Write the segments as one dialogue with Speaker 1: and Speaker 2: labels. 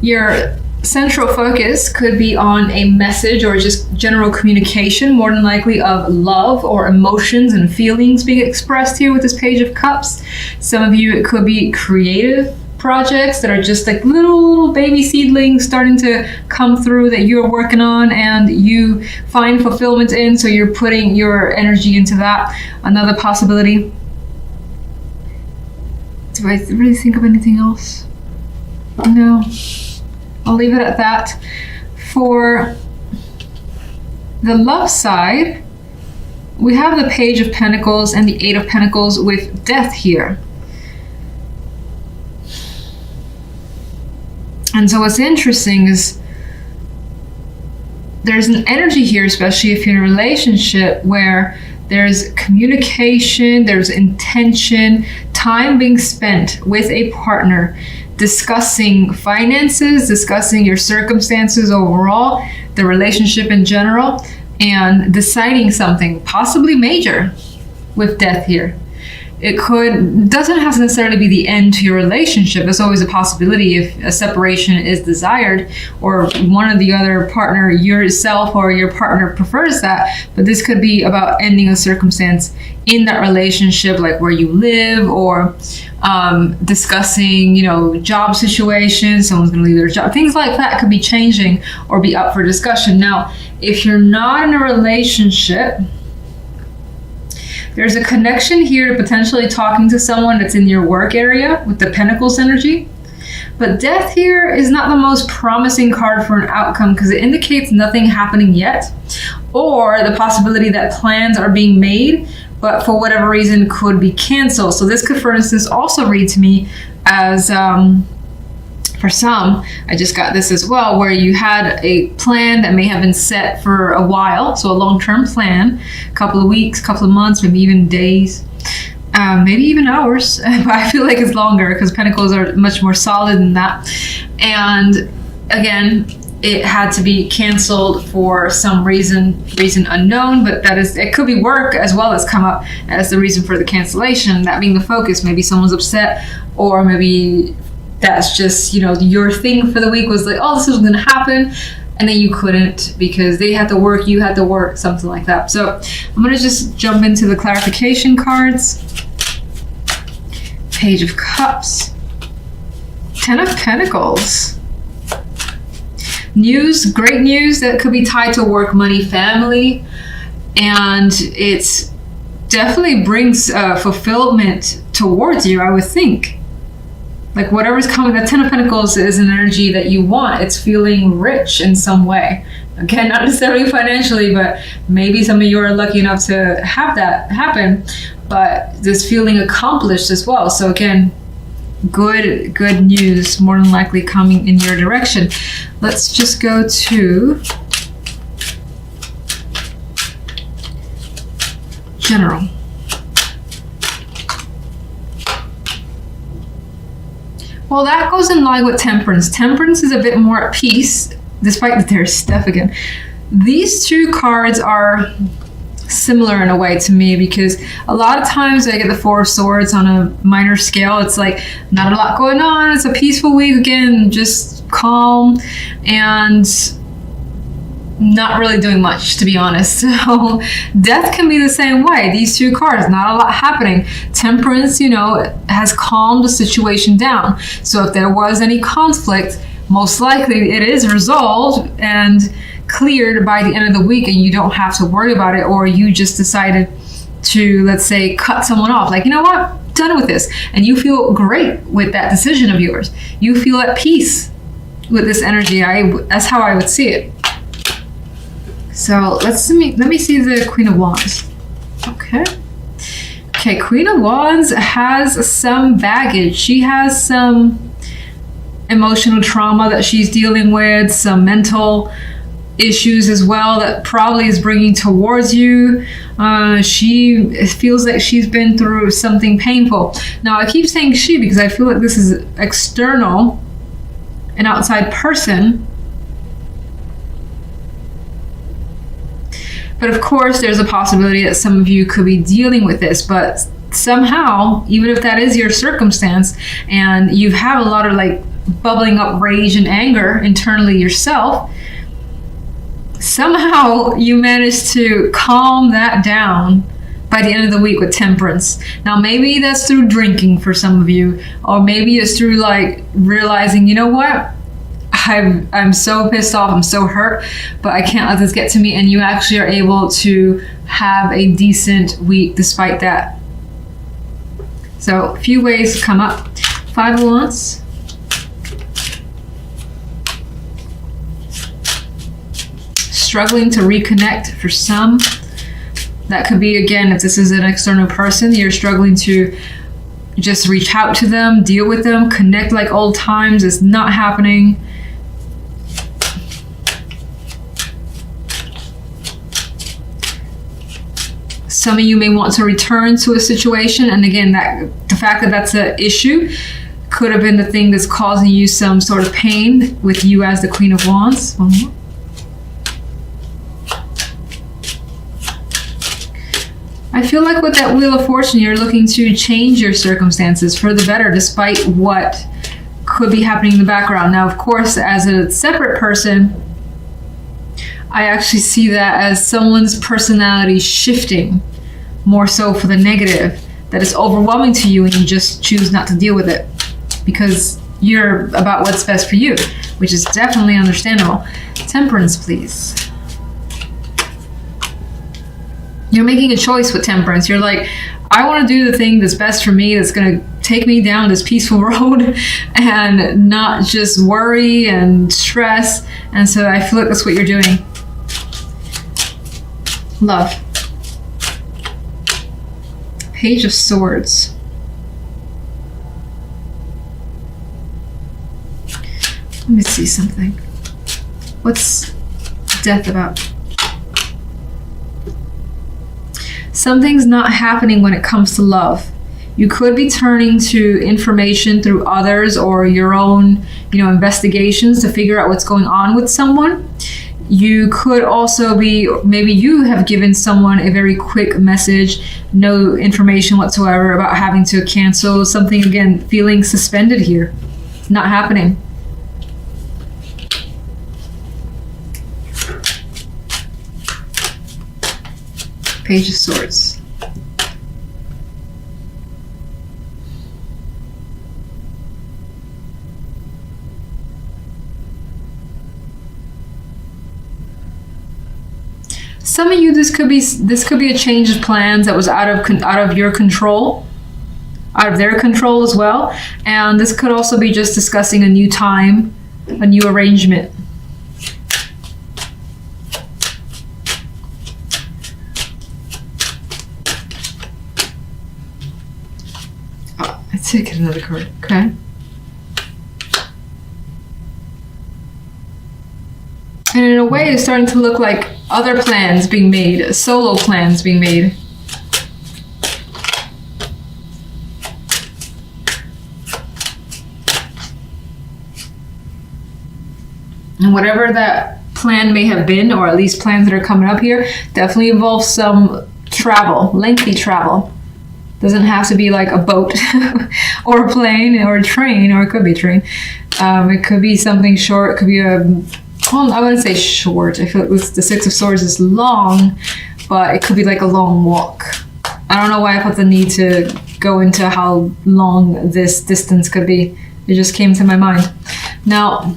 Speaker 1: Your central focus could be on a message or just general communication, more than likely of love or emotions and feelings being expressed here with this Page of Cups. Some of you, it could be creative projects that are just like little baby seedlings starting to come through that you're working on and you find fulfillment in, so you're putting your energy into that. Another possibility. Do I really think of anything else? No. I'll leave it at that. For the love side, we have the Page of Pentacles and the Eight of Pentacles with Death here. And so what's interesting is there's an energy here, especially if you're in a relationship, where there's communication, there's intention, time being spent with a partner, discussing finances, discussing your circumstances overall, the relationship in general, and deciding something possibly major with Death here. It doesn't have to necessarily be the end to your relationship. There's always a possibility if a separation is desired or one of the other partner, yourself or your partner, prefers that. But this could be about ending a circumstance in that relationship, like where you live, or discussing, job situations. Someone's going to leave their job. Things like that could be changing or be up for discussion. Now, if you're not in a relationship, there's a connection here to potentially talking to someone that's in your work area with the Pentacles energy. But Death here is not the most promising card for an outcome because it indicates nothing happening yet, or the possibility that plans are being made, but for whatever reason could be canceled. So this could, for instance, also read to me as, for some, I just got this as well, where you had a plan that may have been set for a while, so a long-term plan, a couple of weeks, couple of months, maybe even days, maybe even hours, but I feel like it's longer because Pentacles are much more solid than that. And again, it had to be canceled for some reason unknown, but it could be work as well as come up as the reason for the cancellation, that being the focus. Maybe someone's upset, or maybe that's just, your thing for the week was like, oh, this is going to happen. And then you couldn't because they had to work, you had to work, something like that. So I'm going to just jump into the clarification cards. Page of Cups. Ten of Pentacles. News, great news that could be tied to work, money, family. And it's definitely brings fulfillment towards you, I would think. Like whatever's coming, the Ten of Pentacles is an energy that you want. It's feeling rich in some way. Again, not necessarily financially, but maybe some of you are lucky enough to have that happen. But this feeling accomplished as well. So again, good news more than likely coming in your direction. Let's just go to general. Well, that goes in line with Temperance. Temperance is a bit more at peace, despite that there's Death again. These two cards are similar in a way to me, because a lot of times I get the Four of Swords on a minor scale. It's like not a lot going on. It's a peaceful week, again, just calm and not really doing much, to be honest. So Death can be the same way. These two cards, not a lot happening. Temperance, has calmed the situation down. So if there was any conflict, most likely it is resolved and cleared by the end of the week, and you don't have to worry about it, or you just decided to, let's say, cut someone off. Like, you know what? Done with this. And you feel great with that decision of yours. You feel at peace with this energy. That's how I would see it. So let me see the Queen of Wands. Okay, Queen of Wands has some baggage. She has some emotional trauma that she's dealing with, some mental issues as well that probably is bringing towards you. She feels like she's been through something painful. Now, I keep saying she because I feel like this is external, an outside person. But of course, there's a possibility that some of you could be dealing with this, but somehow, even if that is your circumstance, and you have a lot of bubbling up rage and anger internally yourself, somehow you manage to calm that down by the end of the week with temperance. Now, maybe that's through drinking for some of you, or maybe it's through like realizing, you know what? I'm so pissed off, I'm so hurt, but I can't let this get to me, and you actually are able to have a decent week despite that. So, a few ways to come up. 5 of Wands. Struggling to reconnect for some. That could be, again, if this is an external person, you're struggling to just reach out to them, deal with them, connect like old times. It's not happening. Some of you may want to return to a situation, and again, that the fact that that's an issue could have been the thing that's causing you some sort of pain with you as the Queen of Wands. One more. I feel like with that Wheel of Fortune, you're looking to change your circumstances for the better, despite what could be happening in the background. Now, of course, as a separate person, I actually see that as someone's personality shifting more so for the negative, that is overwhelming to you and you just choose not to deal with it because you're about what's best for you, which is definitely understandable. Temperance, please. You're making a choice with temperance. You're like, I want to do the thing that's best for me, that's going to take me down this peaceful road and not just worry and stress. And so I feel like that's what you're doing. Love. Page of Swords. Let me see something. What's death about? Something's not happening when it comes to love. You could be turning to information through others or your own, investigations to figure out what's going on with someone. You could also be, maybe you have given someone a very quick message, no information whatsoever about having to cancel something, again, feeling suspended here. Not happening. Page of Swords. Some of you, this could be a change of plans that was out of your control, out of their control as well, and this could also be just discussing a new time, a new arrangement. Let's take another card, okay? And in a way, it's starting to look like other plans being made, solo plans being made. And whatever that plan may have been, or at least plans that are coming up here, definitely involves some travel, lengthy travel. Doesn't have to be like a boat or a plane or a train, or it could be a train. It could be something short. It could be I wouldn't say short. I feel like the Six of Swords is long, but it could be like a long walk. I don't know why I felt the need to go into how long this distance could be. It just came to my mind. Now,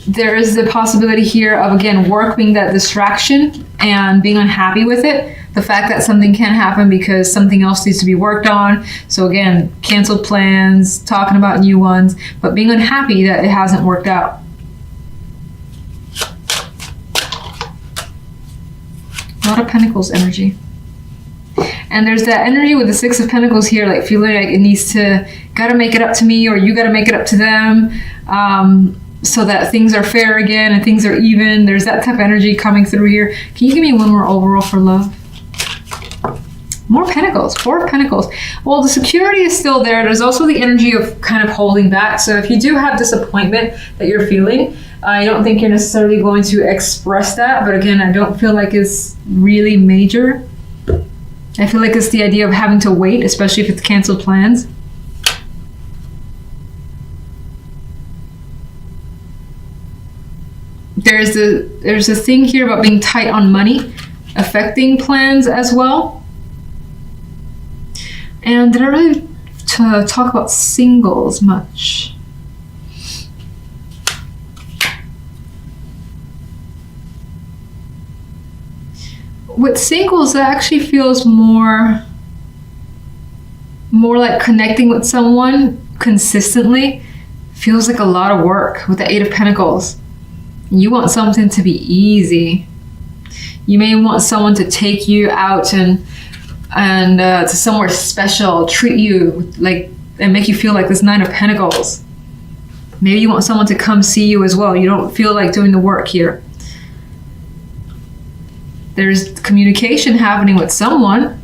Speaker 1: there is the possibility here of, again, work being that distraction and being unhappy with it. The fact that something can happen because something else needs to be worked on. So again, canceled plans, talking about new ones, but being unhappy that it hasn't worked out. A lot of Pentacles energy. And there's that energy with the Six of Pentacles here, like feeling like it needs to, gotta make it up to me, or you gotta make it up to them. So that things are fair again and things are even. There's that type of energy coming through here. Can you give me one more overall for love? More Pentacles, Four of Pentacles. Well, the security is still there. There's also the energy of kind of holding back. So if you do have disappointment that you're feeling, I don't think you're necessarily going to express that. But again, I don't feel like it's really major. I feel like it's the idea of having to wait, especially if it's canceled plans. There's a thing here about being tight on money, affecting plans as well. And did I really talk about singles much? With singles, it actually feels more like connecting with someone consistently. Feels like a lot of work with the Eight of Pentacles. You want something to be easy. You may want someone to take you out and to somewhere special, treat you like, and make you feel like this Nine of Pentacles. Maybe you want someone to come see you as well. You don't feel like doing the work here. There's communication happening with someone.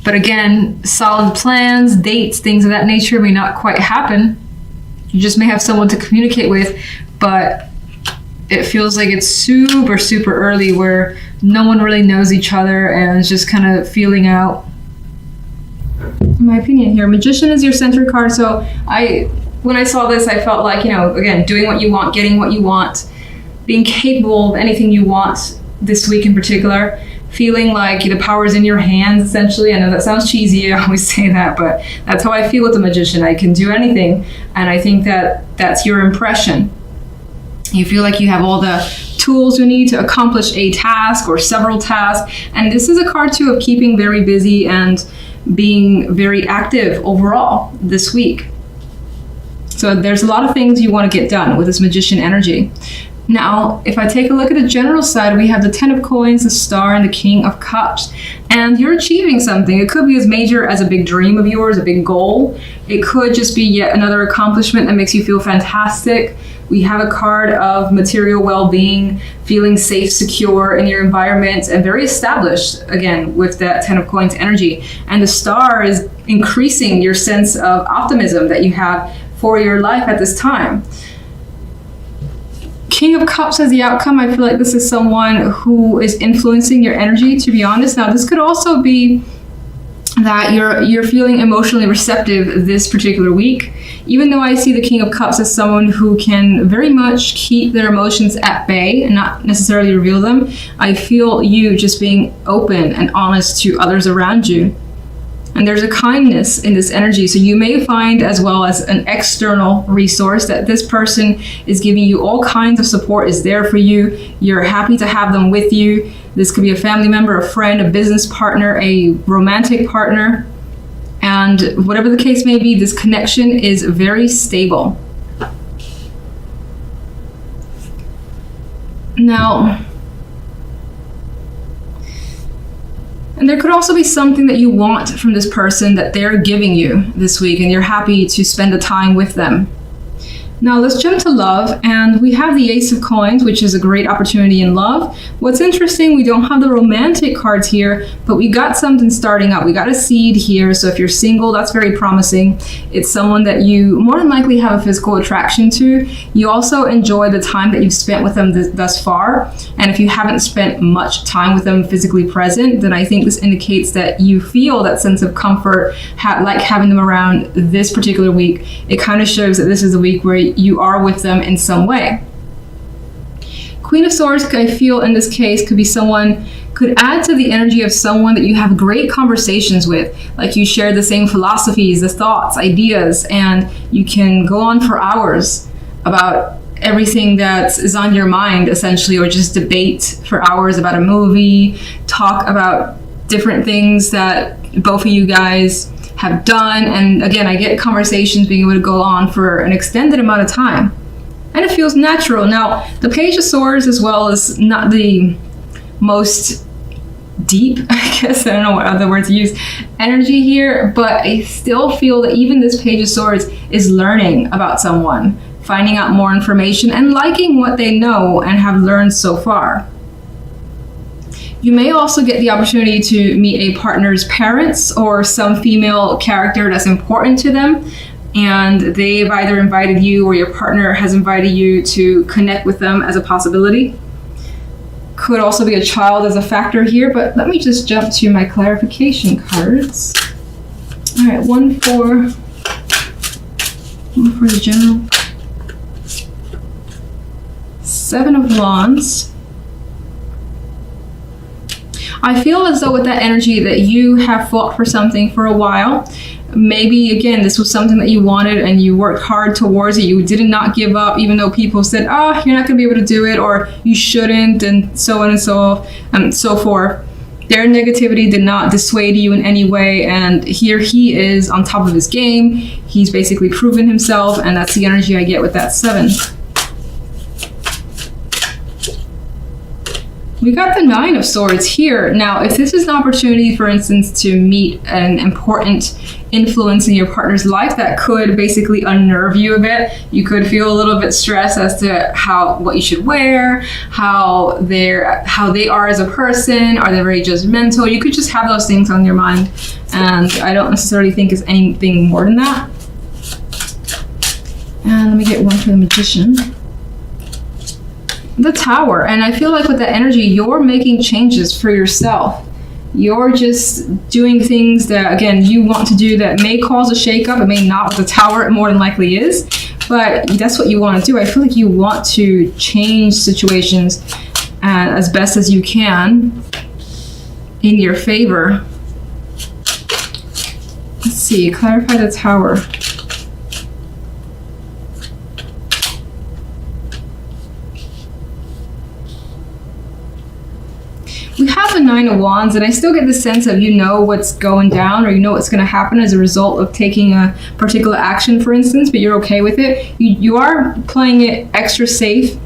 Speaker 1: But again, solid plans, dates, things of that nature may not quite happen. You just may have someone to communicate with, but it feels like it's super, super early where no one really knows each other and is just kind of feeling out. In my opinion here, Magician is your center card. So when I saw this, I felt like, again, doing what you want, getting what you want, being capable of anything you want this week in particular, feeling like the power is in your hands, essentially. I know that sounds cheesy, I always say that, but that's how I feel with the Magician. I can do anything, and I think that that's your impression. You feel like you have all the tools you need to accomplish a task or several tasks. And this is a card too of keeping very busy and being very active overall this week. So there's a lot of things you want to get done with this Magician energy. Now, if I take a look at the general side, we have the Ten of Coins, the Star, and the King of Cups. And you're achieving something. It could be as major as a big dream of yours, a big goal. It could just be yet another accomplishment that makes you feel fantastic. We have a card of material well-being, feeling safe, secure in your environment, and very established, again, with that Ten of Coins energy. And the Star is increasing your sense of optimism that you have for your life at this time. King of Cups as the outcome, I feel like this is someone who is influencing your energy, to be honest. Now, this could also be that you're feeling emotionally receptive this particular week. Even though I see the King of Cups as someone who can very much keep their emotions at bay and not necessarily reveal them, I feel you just being open and honest to others around you. And there's a kindness in this energy. So you may find, as well as an external resource, that this person is giving you all kinds of support, is there for you. You're happy to have them with you. This could be a family member, a friend, a business partner, a romantic partner. And whatever the case may be, this connection is very stable. Now, and there could also be something that you want from this person that they're giving you this week, and you're happy to spend the time with them. Now let's jump to love, and we have the Ace of Coins, which is a great opportunity in love. What's interesting, we don't have the romantic cards here, but we got something starting up. We got a seed here, so if you're single, that's very promising. It's someone that you more than likely have a physical attraction to. You also enjoy the time that you've spent with them thus far, and if you haven't spent much time with them physically present, then I think this indicates that you feel that sense of comfort, like having them around this particular week. It kind of shows that this is a week where you are with them in some way. Queen of Swords, I feel in this case, could add to the energy of someone that you have great conversations with. Like you share the same philosophies, the thoughts, ideas, and you can go on for hours about everything that is on your mind, essentially, or just debate for hours about a movie, talk about different things that both of you guys have done. And again, I get conversations being able to go on for an extended amount of time, and it feels natural. Now, the Page of Swords as well is not the most deep, I guess, I don't know what other words to use, energy here, but I still feel that even this Page of Swords is learning about someone, finding out more information and liking what they know and have learned so far. You may also get the opportunity to meet a partner's parents or some female character that's important to them, and they've either invited you or your partner has invited you to connect with them as a possibility. Could also be a child as a factor here, but let me just jump to my clarification cards. All right, one for the general. 7 of Wands. I feel as though with that energy that you have fought for something for a while. Maybe, again, this was something that you wanted and you worked hard towards it. You did not give up, even though people said, oh, you're not going to be able to do it, or you shouldn't, and so on and so forth. Their negativity did not dissuade you in any way, and here he is on top of his game. He's basically proven himself, and that's the energy I get with that 7. We got the 9 of Swords here. Now, if this is an opportunity, for instance, to meet an important influence in your partner's life that could basically unnerve you a bit, you could feel a little bit stressed as to what you should wear, how they are as a person. Are they very judgmental? You could just have those things on your mind, and I don't necessarily think it's anything more than that. And let me get one for the Magician. The Tower. And I feel like with that energy, you're making changes for yourself. You're just doing things that, again, you want to do that may cause a shakeup. It may not with the Tower. It more than likely is. But that's what you want to do. I feel like you want to change situations as best as you can in your favor. Let's see. Clarify the Tower. We have the 9 of Wands, and I still get the sense of you know what's going down, or you know what's going to happen as a result of taking a particular action, for instance, but you're okay with it. You are playing it extra safe.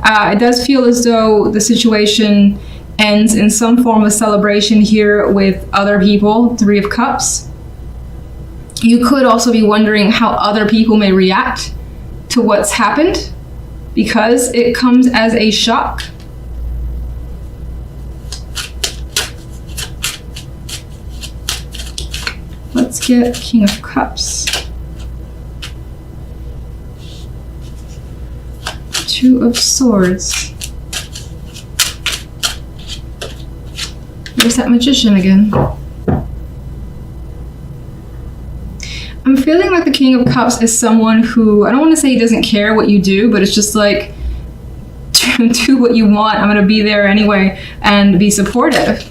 Speaker 1: It does feel as though the situation ends in some form of celebration here with other people. 3 of Cups. You could also be wondering how other people may react to what's happened, because it comes as a shock. Let's get King of Cups. 2 of Swords. There's that Magician again. I'm feeling like the King of Cups is someone who, I don't want to say he doesn't care what you do, but it's just like, do what you want. I'm going to be there anyway and be supportive.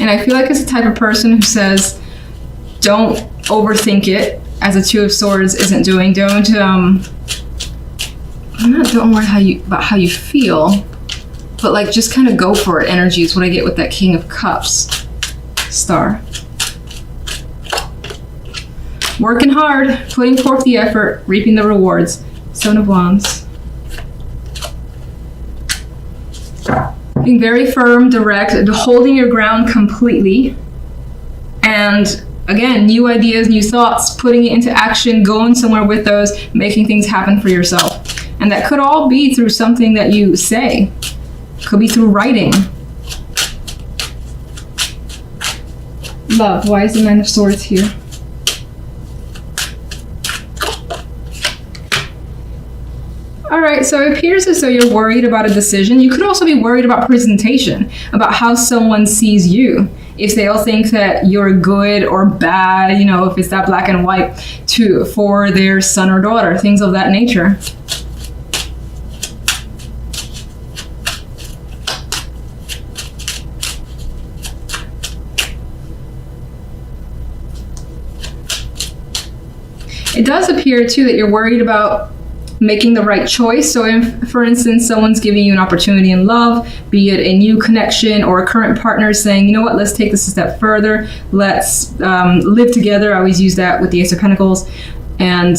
Speaker 1: And I feel like it's the type of person who says, don't overthink it, as a 2 of Swords isn't doing. Don't worry about how you feel, but like just kind of go for it energy is what I get with that King of Cups. Star. Working hard, putting forth the effort, reaping the rewards. 7 of Wands. Being very firm, direct, holding your ground completely. And again, new ideas, new thoughts, putting it into action, going somewhere with those, making things happen for yourself. And that could all be through something that you say. Could be through writing. Love. Why is the 9 of Swords here? All right, so it appears as though you're worried about a decision. You could also be worried about presentation, about how someone sees you. If they'll think that you're good or bad, you know, if it's that black and white for their son or daughter, things of that nature. It does appear too that you're worried about making the right choice. So if, for instance, someone's giving you an opportunity in love, be it a new connection or a current partner saying, you know what, let's take this a step further. Let's live together. I always use that with the Ace of Pentacles. And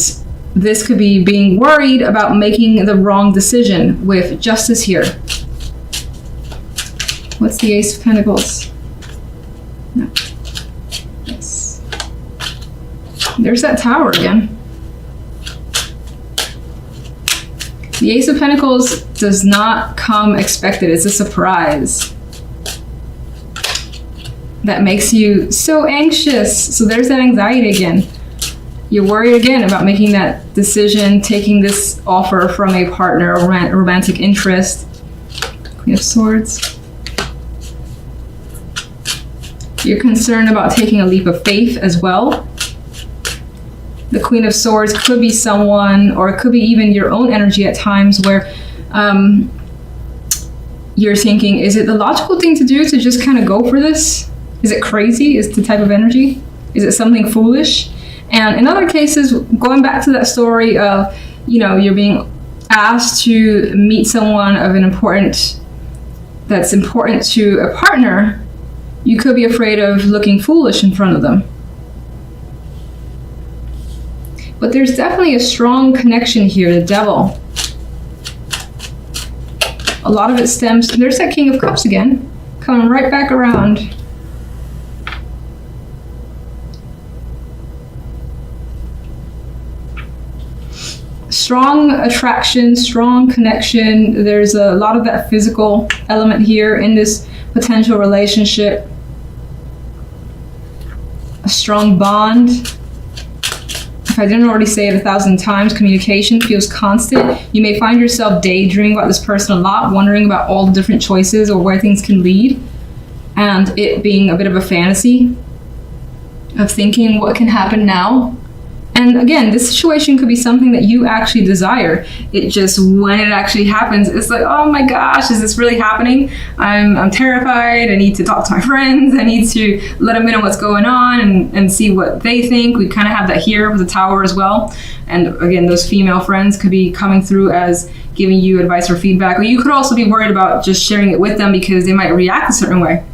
Speaker 1: this could be being worried about making the wrong decision with Justice here. What's the Ace of Pentacles? No. Yes. There's that Tower again. The Ace of Pentacles does not come expected. It's a surprise that makes you so anxious. So there's that anxiety again. You're worried again about making that decision, taking this offer from a partner, or romantic interest. Queen of Swords. You're concerned about taking a leap of faith as well. The Queen of Swords could be someone, or it could be even your own energy at times, where you're thinking, is it the logical thing to do to just kind of go for this? Is it crazy? Is the type of energy? Is it something foolish? And in other cases, going back to that story of, you're being asked to meet someone that's important to a partner, you could be afraid of looking foolish in front of them. But there's definitely a strong connection here, the Devil. A lot of it stems, there's that King of Cups again, coming right back around. Strong attraction, strong connection. There's a lot of that physical element here in this potential relationship. A strong bond. If I didn't already say it 1,000 times, communication feels constant. You may find yourself daydreaming about this person a lot, wondering about all the different choices or where things can lead, and it being a bit of a fantasy of thinking what can happen now. And again, this situation could be something that you actually desire. It just, when it actually happens, it's like, oh my gosh, is this really happening? I'm terrified. I need to talk to my friends. I need to let them know what's going on and see what they think. We kind of have that here with the Tower as well. And again, those female friends could be coming through as giving you advice or feedback. Or you could also be worried about just sharing it with them because they might react a certain way.